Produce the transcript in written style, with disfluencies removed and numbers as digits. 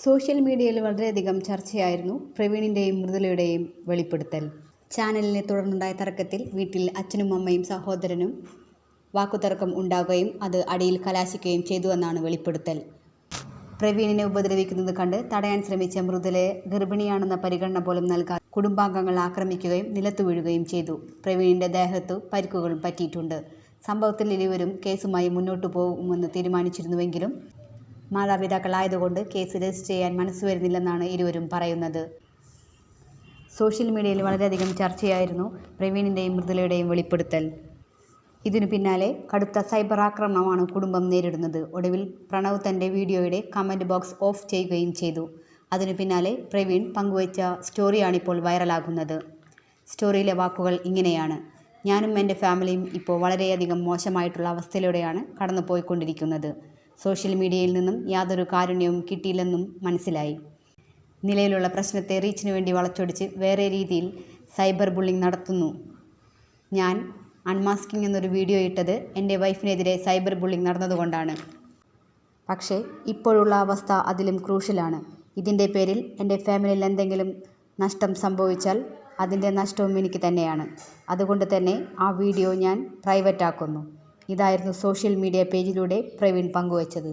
Social മീഡിയയിൽ വളരെയധികം ചർച്ചയായിരുന്നു പ്രവീണിൻ്റെയും മൃദുലയുടെയും വെളിപ്പെടുത്തൽ. ചാനലിനെ തുടർന്നുണ്ടായ തർക്കത്തിൽ വീട്ടിൽ അച്ഛനും അമ്മയും സഹോദരനും വാക്കുതർക്കം ഉണ്ടാവുകയും അത് അടിയിൽ കലാശിക്കുകയും ചെയ്തുവെന്നാണ് വെളിപ്പെടുത്തൽ. പ്രവീണിനെ ഉപദ്രവിക്കുന്നത് കണ്ട് തടയാൻ ശ്രമിച്ച മൃദുലയെ ഗർഭിണിയാണെന്ന പരിഗണന പോലും നൽകാതെ കുടുംബാംഗങ്ങൾ ആക്രമിക്കുകയും നിലത്തു വീഴുകയും ചെയ്തു. പ്രവീണിൻ്റെ ദേഹത്തു പരിക്കുകളും പറ്റിയിട്ടുണ്ട്. സംഭവത്തിൽ ഇരുവരും കേസുമായി മുന്നോട്ടു പോകുമെന്ന് തീരുമാനിച്ചിരുന്നുവെങ്കിലും മാതാപിതാക്കളായതുകൊണ്ട് കേസ് രജിസ്റ്റർ ചെയ്യാൻ മനസ്സുവരുന്നില്ലെന്നാണ് ഇരുവരും പറയുന്നത്. സോഷ്യൽ മീഡിയയിൽ വളരെയധികം ചർച്ചയായിരുന്നു പ്രവീണിൻ്റെയും മൃദുലയുടെയും വെളിപ്പെടുത്തൽ. ഇതിനു പിന്നാലെ കടുത്ത സൈബർ ആക്രമണമാണ് കുടുംബം നേരിടുന്നത്. ഒടുവിൽ പ്രണവ് തൻ്റെ വീഡിയോയുടെ കമൻറ്റ് ബോക്സ് ഓഫ് ചെയ്യുകയും ചെയ്തു. അതിനു പിന്നാലെ പ്രവീൺ പങ്കുവച്ച സ്റ്റോറിയാണിപ്പോൾ വൈറലാകുന്നത്. സ്റ്റോറിയിലെ വാക്കുകൾ ഇങ്ങനെയാണ്: ഞാനും എൻ്റെ ഫാമിലിയും ഇപ്പോൾ വളരെയധികം മോശമായിട്ടുള്ള അവസ്ഥയിലൂടെയാണ് കടന്നു പോയിക്കൊണ്ടിരിക്കുന്നത്. സോഷ്യൽ മീഡിയയിൽ നിന്നും യാതൊരു കാരുണ്യവും കിട്ടിയില്ലെന്നും മനസ്സിലായി. നിലവിലുള്ള പ്രശ്നത്തെ റീച്ചിനു വേണ്ടി വളച്ചൊടിച്ച് വേറെ രീതിയിൽ സൈബർ ബുള്ളിംഗ് നടത്തുന്നു. ഞാൻ അൺമാസ്കിംഗ് എന്നൊരു വീഡിയോ ഇട്ടത് എൻ്റെ വൈഫിനെതിരെ സൈബർ ബുള്ളിംഗ് നടന്നതുകൊണ്ടാണ്. പക്ഷേ ഇപ്പോഴുള്ള അവസ്ഥ അതിലും ക്രൂഷ്യലാണ്. ഇതിൻ്റെ പേരിൽ എൻ്റെ ഫാമിലിയിൽ എന്തെങ്കിലും നഷ്ടം സംഭവിച്ചാൽ അതിൻ്റെ നഷ്ടവും എനിക്ക് തന്നെയാണ്. അതുകൊണ്ട് തന്നെ ആ വീഡിയോ ഞാൻ പ്രൈവറ്റ് ആക്കുന്നു. ഇതായിരുന്നു സോഷ്യൽ മീഡിയ പേജിലൂടെ പ്രവീൺ പങ്കുവച്ചത്.